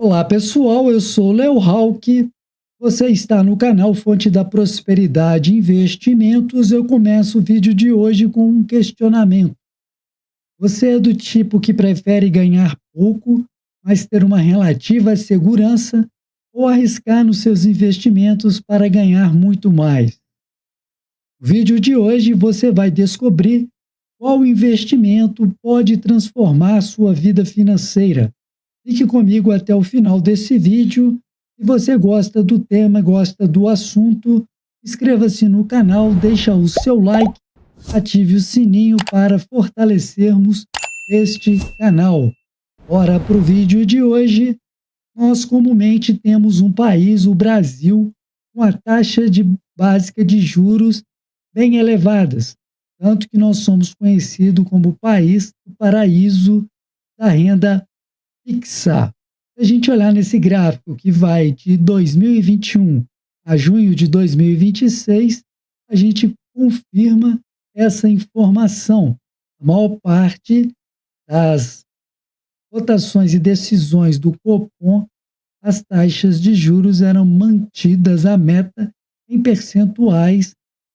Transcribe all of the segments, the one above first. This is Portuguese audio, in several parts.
Olá pessoal, eu sou Leo Hauck, você está no canal Fonte da Prosperidade Investimentos. Eu começo o vídeo de hoje com um questionamento. Você é do tipo que prefere ganhar pouco, mas ter uma relativa segurança, ou arriscar nos seus investimentos para ganhar muito mais? No vídeo de hoje você vai descobrir qual investimento pode transformar sua vida financeira. Fique comigo até o final desse vídeo. Se você gosta do tema, gosta do assunto, inscreva-se no canal, deixa o seu like, ative o sininho para fortalecermos este canal. Bora para o vídeo de hoje. Nós comumente temos um país, o Brasil, com a taxa básica de juros bem elevadas, tanto que nós somos conhecidos como o país do paraíso da renda fixa. Se a gente olhar nesse gráfico que vai de 2021 a junho de 2026, a gente confirma essa informação. A maior parte das votações e decisões do Copom, as taxas de juros eram mantidas à meta em percentuais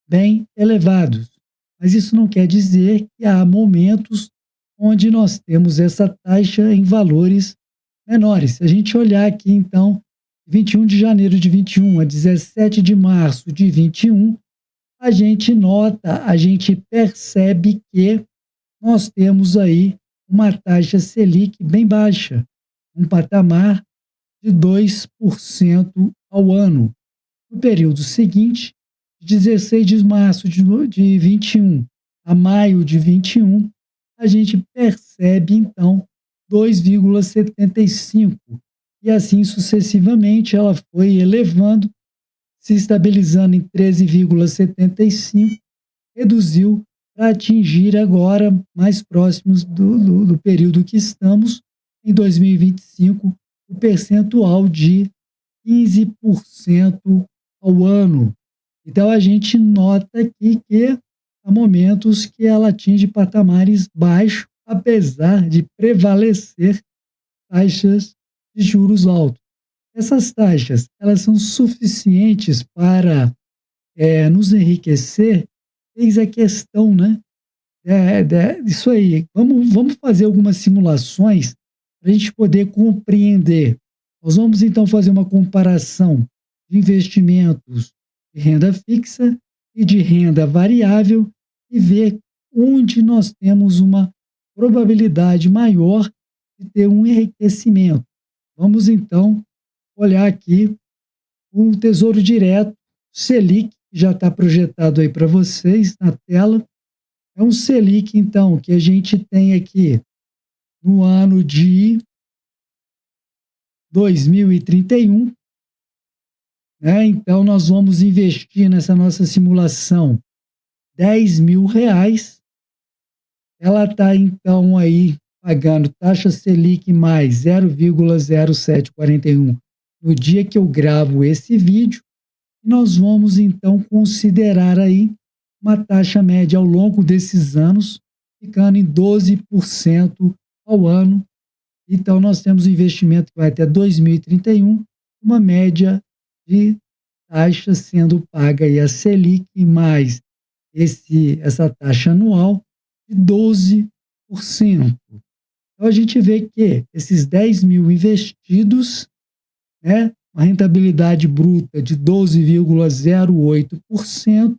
bem elevados. Mas isso não quer dizer que há momentos onde nós temos essa taxa em valores menores. Se a gente olhar aqui, então, 21 de janeiro de 21 a 17 de março de 21, a gente nota, a gente percebe que nós temos aí uma taxa Selic bem baixa, um patamar de 2% ao ano. No período seguinte, de 16 de março de 21 a maio de 21, a gente percebe, então, 2,75. E assim sucessivamente ela foi elevando, se estabilizando em 13,75, reduziu para atingir agora, mais próximos do período que estamos, em 2025, o percentual de 15% ao ano. Então a gente nota aqui que há momentos que ela atinge patamares baixos, apesar de prevalecer taxas de juros altos. Essas taxas, elas são suficientes para nos enriquecer? Eis a questão, né? Isso aí. Vamos fazer algumas simulações para a gente poder compreender. Nós vamos então fazer uma comparação de investimentos de renda fixa e de renda variável e ver onde nós temos uma probabilidade maior de ter um enriquecimento. Vamos então olhar aqui o Tesouro Direto Selic, que já está projetado aí para vocês na tela. É um Selic, então, que a gente tem aqui no ano de 2031. Então, nós vamos investir nessa nossa simulação R$ 10.000. Ela está, então, aí pagando taxa Selic mais 0,0741 no dia que eu gravo esse vídeo. Nós vamos, então, considerar aí uma taxa média ao longo desses anos, ficando em 12% ao ano. Então, nós temos um investimento que vai até 2031, uma média de taxa sendo paga aí a Selic mais essa taxa anual de 12%. Então, a gente vê que esses 10.000 investidos, uma rentabilidade bruta de 12,08%,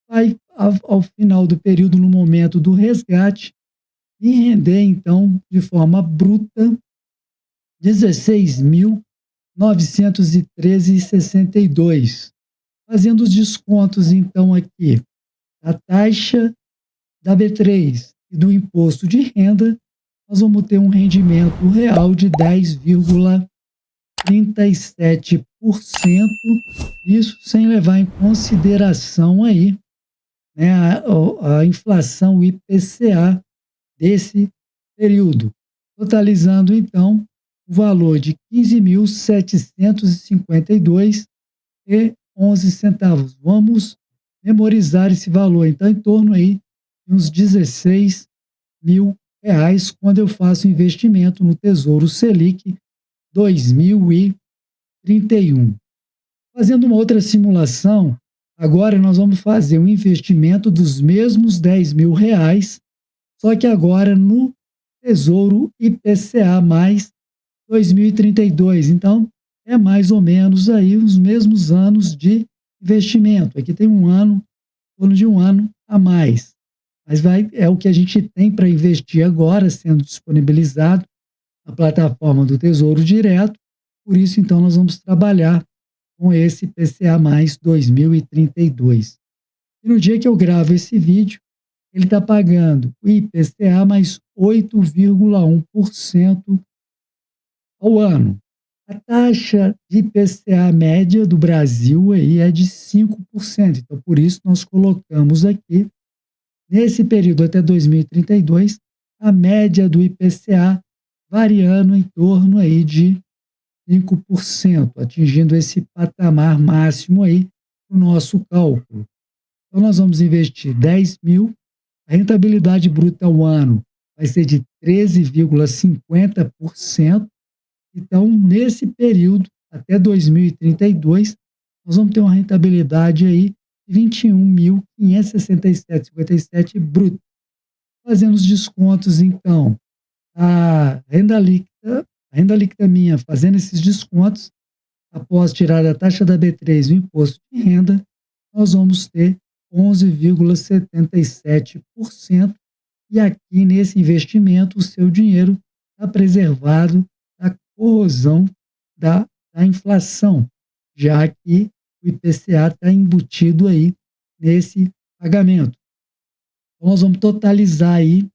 vai, ao final do período, no momento do resgate, e render, então, de forma bruta, R$ 16.913,62. Fazendo os descontos, então, aqui, a taxa da B3 e do imposto de renda, nós vamos ter um rendimento real de 10,37%, isso sem levar em consideração aí, a inflação IPCA desse período, totalizando então o valor de R$ 15.752,11. Vamos memorizar esse valor, então, em torno aí de uns R$ 16.000, quando eu faço investimento no Tesouro Selic 2031. Fazendo uma outra simulação, agora nós vamos fazer um investimento dos mesmos R$ 10.000, só que agora no Tesouro IPCA mais 2032. Então, é mais ou menos aí os mesmos anos de investimento. Aqui tem um ano, em torno de um ano a mais. Mas é o que a gente tem para investir agora, sendo disponibilizado na plataforma do Tesouro Direto. Por isso, então, nós vamos trabalhar com esse IPCA mais 2032. E no dia que eu gravo esse vídeo, ele está pagando o IPCA mais 8,1% ao ano. A taxa de IPCA média do Brasil aí é de 5%. Então, por isso, nós colocamos aqui, nesse período até 2032, a média do IPCA variando em torno aí de 5%, atingindo esse patamar máximo aí no nosso cálculo. Então, nós vamos investir 10.000, a rentabilidade bruta ao ano vai ser de 13,50%. Então, nesse período, até 2032, nós vamos ter uma rentabilidade aí de 21.567,57 bruto. Fazendo os descontos, então, a renda líquida minha, fazendo esses descontos, após tirar a taxa da B3 e o imposto de renda, nós vamos ter 11,77%. E aqui nesse investimento, o seu dinheiro está preservado da corrosão da inflação, já que o IPCA está embutido aí nesse pagamento. Então, nós vamos totalizar aí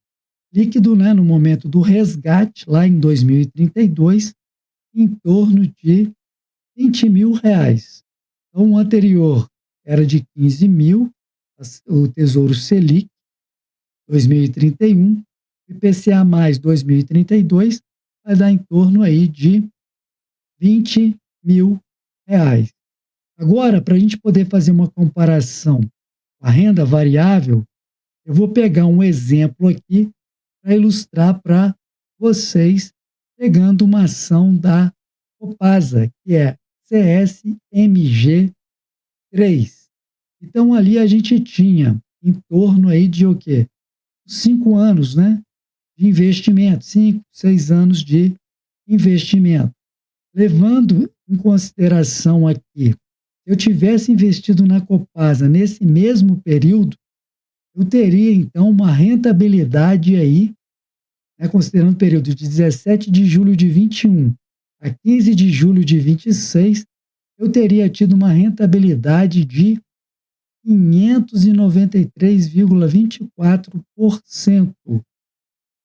líquido, né, no momento do resgate, lá em 2032, em torno de R$ 20.000. Então, o anterior era de 15.000, o Tesouro Selic, 2031, IPCA mais 2032, vai dar em torno aí de R$ 20.000. Agora, para a gente poder fazer uma comparação com a renda variável, eu vou pegar um exemplo aqui para ilustrar para vocês, pegando uma ação da Copasa, que é CSMG3. Então, ali a gente tinha em torno aí de o quê? 5 anos, né, de investimento, 5, 6 anos de investimento. Levando em consideração aqui, se eu tivesse investido na Copasa nesse mesmo período, eu teria, então, uma rentabilidade aí, né, considerando o período de 17 de julho de 21 a 15 de julho de 26, eu teria tido uma rentabilidade de 593,24%.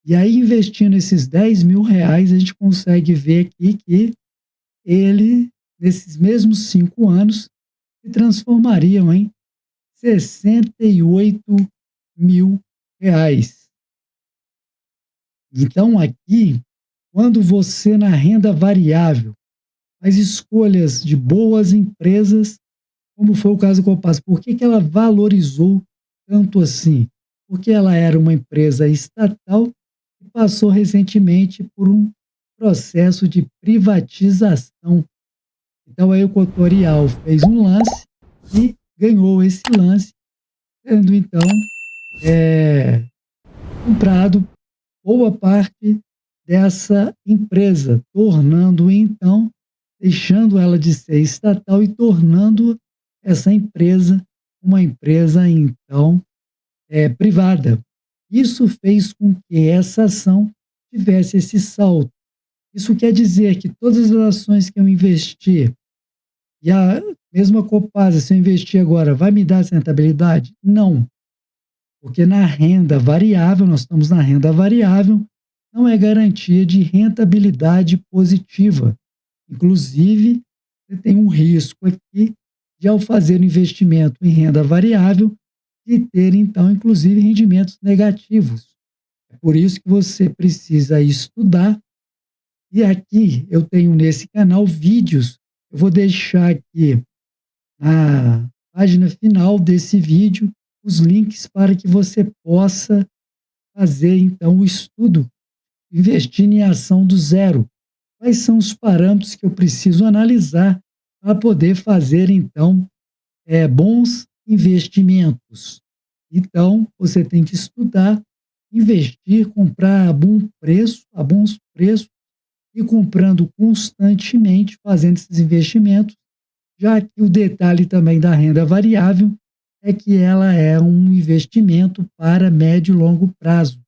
E aí, investindo esses R$ 10.000, a gente consegue ver aqui que ele, nesses mesmos 5 anos, se transformariam em R$ 68.000. Então, aqui, quando você na renda variável faz escolhas de boas empresas, como foi o caso da Copasa, por que ela valorizou tanto assim? Porque ela era uma empresa estatal e passou recentemente por um processo de privatização. Então, aí o Equatorial fez um lance e ganhou esse lance, tendo então comprado boa parte dessa empresa, tornando então, deixando ela de ser estatal e tornando essa empresa uma empresa então privada. Isso fez com que essa ação tivesse esse salto. Isso quer dizer que todas as ações que eu investi, e a mesma Copasa, se eu investir agora, vai me dar essa rentabilidade? Não. Porque na renda variável, nós estamos na renda variável, não é garantia de rentabilidade positiva. Inclusive, você tem um risco aqui de, ao fazer o investimento em renda variável, de ter, então, inclusive, rendimentos negativos. É por isso que você precisa estudar. E aqui eu tenho nesse canal vídeos, eu vou deixar aqui na página final desse vídeo os links para que você possa fazer, então, o estudo, investindo em ação do zero. quais são os parâmetros que eu preciso analisar para poder fazer, então, bons investimentos. Então, você tem que estudar, investir, comprar a bons preços e comprando constantemente, fazendo esses investimentos, já que o detalhe também da renda variável é que ela é um investimento para médio e longo prazo.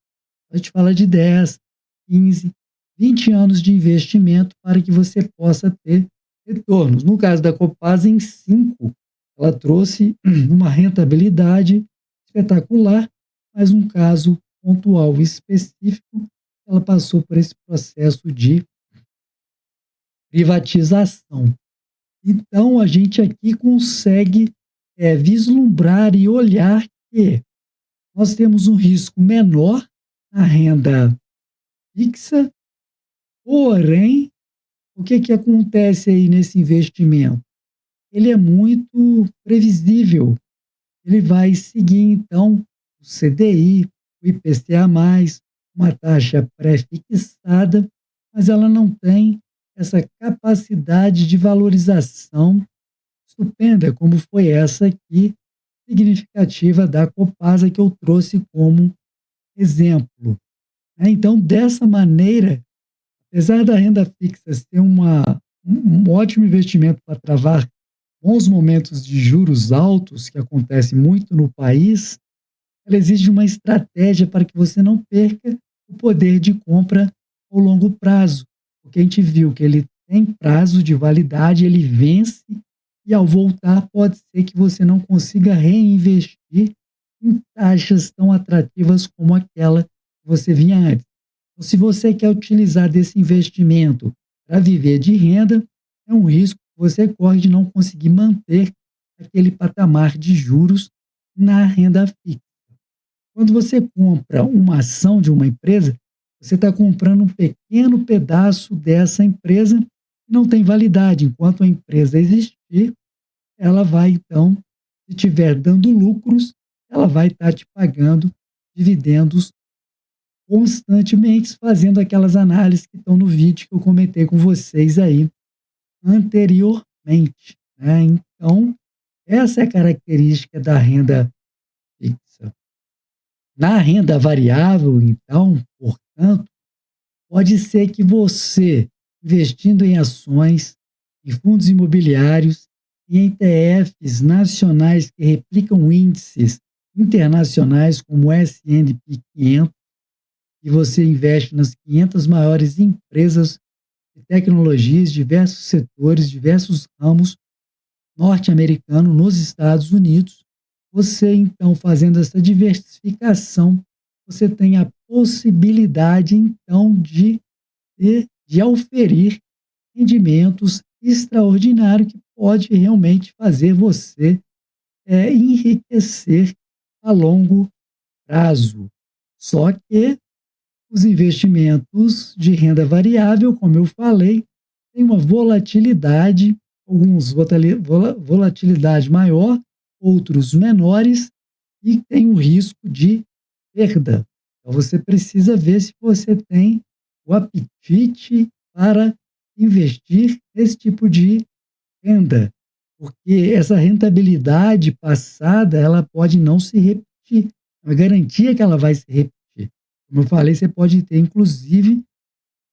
A gente fala de 10, 15, 20 anos de investimento para que você possa ter retornos. No caso da Copasa, em 5, ela trouxe uma rentabilidade espetacular, mas um caso pontual específico, ela passou por esse processo de privatização. Então, a gente aqui consegue vislumbrar e olhar que nós temos um risco menor na renda fixa, porém, o que acontece aí nesse investimento? Ele é muito previsível. Ele vai seguir, então, o CDI, o IPCA+, uma taxa pré-fixada, mas ela não tem essa capacidade de valorização estupenda, como foi essa aqui, significativa da Copasa, que eu trouxe como exemplo. Então, dessa maneira, apesar da renda fixa ser um ótimo investimento para travar bons momentos de juros altos, que acontece muito no país, ela exige uma estratégia para que você não perca o poder de compra ao longo prazo, porque a gente viu que ele tem prazo de validade, ele vence, e ao voltar pode ser que você não consiga reinvestir em taxas tão atrativas como aquela que você vinha antes. Então, se você quer utilizar desse investimento para viver de renda, é um risco que você corre de não conseguir manter aquele patamar de juros na renda fixa. Quando você compra uma ação de uma empresa, você está comprando um pequeno pedaço dessa empresa que não tem validade. Enquanto a empresa existir, ela vai, então, se estiver dando lucros, ela vai estar te pagando dividendos constantemente, fazendo aquelas análises que estão no vídeo que eu comentei com vocês aí anteriormente, né? Então, essa é a característica da renda fixa. Na renda variável, então, portanto, pode ser que você, investindo em ações, em fundos imobiliários, em ETFs nacionais que replicam índices internacionais como o S&P 500, e você investe nas 500 maiores empresas de tecnologias, diversos setores, diversos ramos norte-americanos nos Estados Unidos, você, então, fazendo essa diversificação, você tem a possibilidade, então, de auferir rendimentos extraordinários que pode realmente fazer você enriquecer a longo prazo. Só que os investimentos de renda variável, como eu falei, têm uma volatilidade, alguns volatilidade maior, outros menores, e tem um risco de perda. Então, você precisa ver se você tem o apetite para investir nesse tipo de renda, porque essa rentabilidade passada, ela pode não se repetir. A garantia é que ela vai se repetir. Como eu falei, você pode ter, inclusive,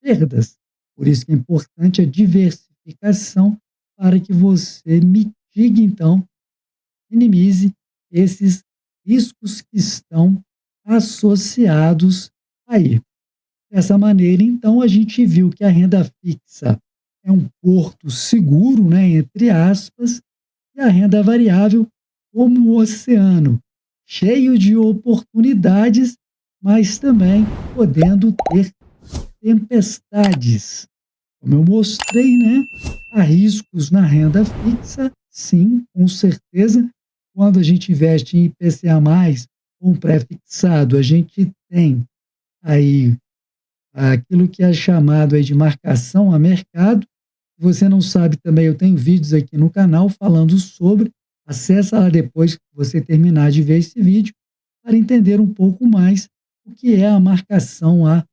perdas. Por isso que é importante a diversificação para que você mitigue, então, minimize esses riscos que estão associados aí. Dessa maneira, então, a gente viu que a renda fixa é um porto seguro, né, entre aspas, e a renda variável como um oceano, cheio de oportunidades, mas também podendo ter tempestades. Como eu mostrei, né, há riscos na renda fixa, sim, com certeza. Quando a gente investe em IPCA+, um pré-fixado, a gente tem aí aquilo que é chamado aí de marcação a mercado. Se você não sabe também, eu tenho vídeos aqui no canal falando sobre. Acessa lá depois que você terminar de ver esse vídeo para entender um pouco mais o que é a marcação a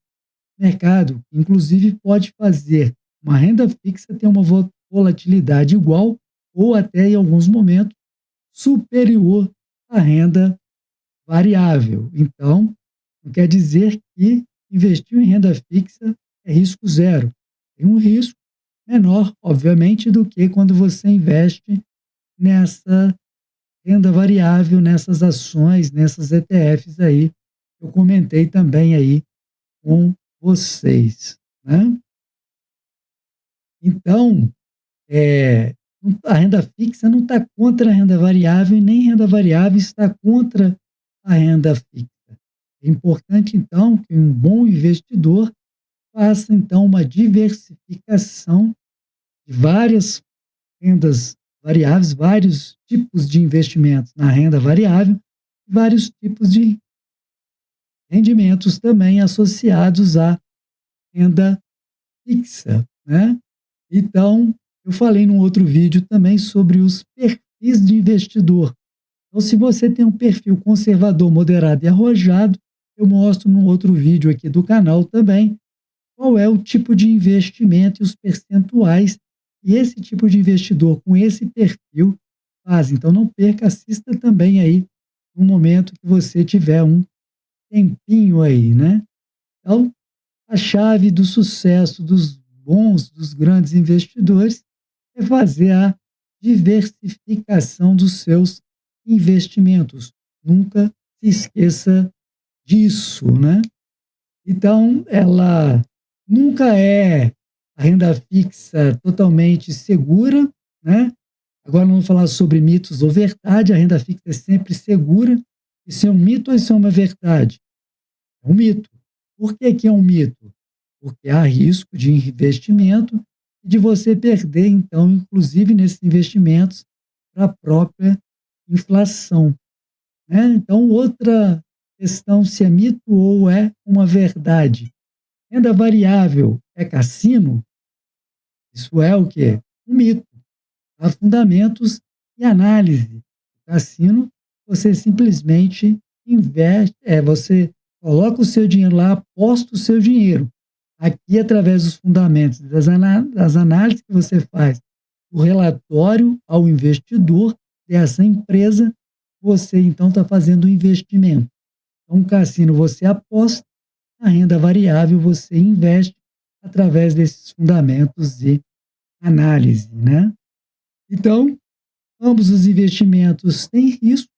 mercado. Inclusive pode fazer Uma renda fixa tem uma volatilidade igual ou até em alguns momentos superior à renda variável. Então, não quer dizer que investir em renda fixa é risco zero. Tem um risco menor, obviamente, do que quando você investe nessa renda variável, nessas ações, nessas ETFs aí. Eu comentei também aí com vocês, né? Então, é, a renda fixa não está contra a renda variável e nem renda variável está contra a renda fixa. É importante, então, que um bom investidor faça, então, uma diversificação de várias rendas variáveis, vários tipos de investimentos na renda variável, vários tipos de rendimentos também associados à renda fixa, né? Então, eu falei num outro vídeo também sobre os perfis de investidor. Então, se você tem um perfil conservador, moderado e arrojado, eu mostro num outro vídeo aqui do canal também qual é o tipo de investimento e os percentuais que esse tipo de investidor com esse perfil faz. Então, não perca, assista também aí no momento que você tiver um tempinho aí, né? Então, a chave do sucesso dos bons, dos grandes investidores é fazer a diversificação dos seus investimentos. Nunca se esqueça disso, né? Então, ela nunca é a renda fixa totalmente segura, né? Agora vamos falar sobre mitos ou verdade. A renda fixa é sempre segura. Isso é um mito ou isso é uma verdade? É um mito. Por que que é um mito? Porque há risco de investimento e de você perder, então, inclusive nesses investimentos, para a própria inflação, né? Então, outra questão, se é mito ou é uma verdade. Renda variável é cassino? Isso é o quê? Um mito. Há fundamentos e análise. Cassino, você simplesmente investe, você coloca o seu dinheiro lá, aposta o seu dinheiro. Aqui, através dos fundamentos, das análises que você faz, o relatório ao investidor dessa empresa, você então está fazendo um investimento. Então, um cassino você aposta, a renda variável você investe através desses fundamentos de análise, né? Então, ambos os investimentos têm risco,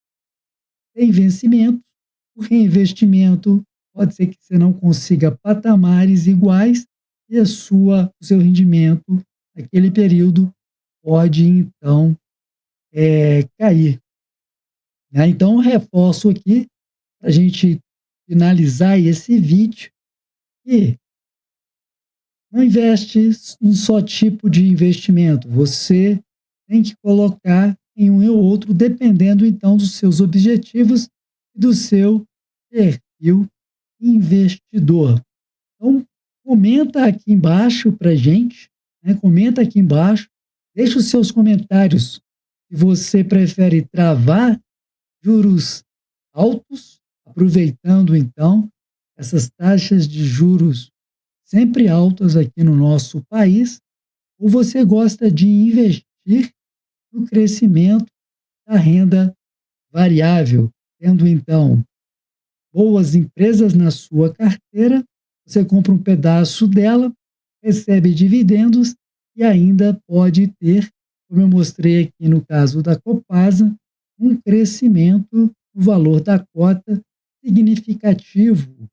têm vencimento. O reinvestimento pode ser que você não consiga patamares iguais e o seu rendimento naquele período pode, então, cair, né? Então, eu reforço aqui, para a gente finalizar esse vídeo, que não investe em só tipo de investimento. Você tem que colocar em um ou outro, dependendo então dos seus objetivos e do seu perfil investidor. Então, comenta aqui embaixo para gente, né? Comenta aqui embaixo, deixa os seus comentários se você prefere travar juros altos, aproveitando então essas taxas de juros sempre altas aqui no nosso país, ou você gosta de investir no crescimento da renda variável, tendo então boas empresas na sua carteira, você compra um pedaço dela, recebe dividendos e ainda pode ter, como eu mostrei aqui no caso da Copasa, um crescimento no valor da cota significativo.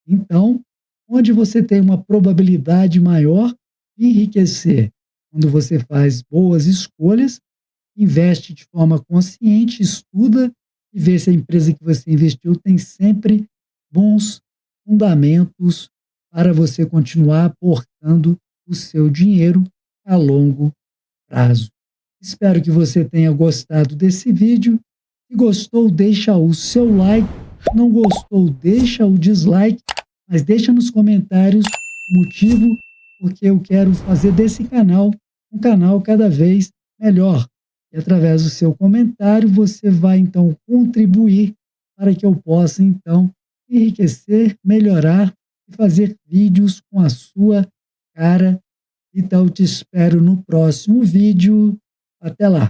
Então, onde você tem uma probabilidade maior de enriquecer? Quando você faz boas escolhas, investe de forma consciente, estuda e vê se a empresa que você investiu tem sempre bons fundamentos para você continuar aportando o seu dinheiro a longo prazo. Espero que você tenha gostado desse vídeo. Se gostou, deixa o seu like. Se não gostou, deixa o dislike, mas deixa nos comentários o motivo, porque eu quero fazer desse canal um canal cada vez melhor. E através do seu comentário, você vai então contribuir para que eu possa então enriquecer, melhorar e fazer vídeos com a sua cara Então, te espero no próximo vídeo. Até lá!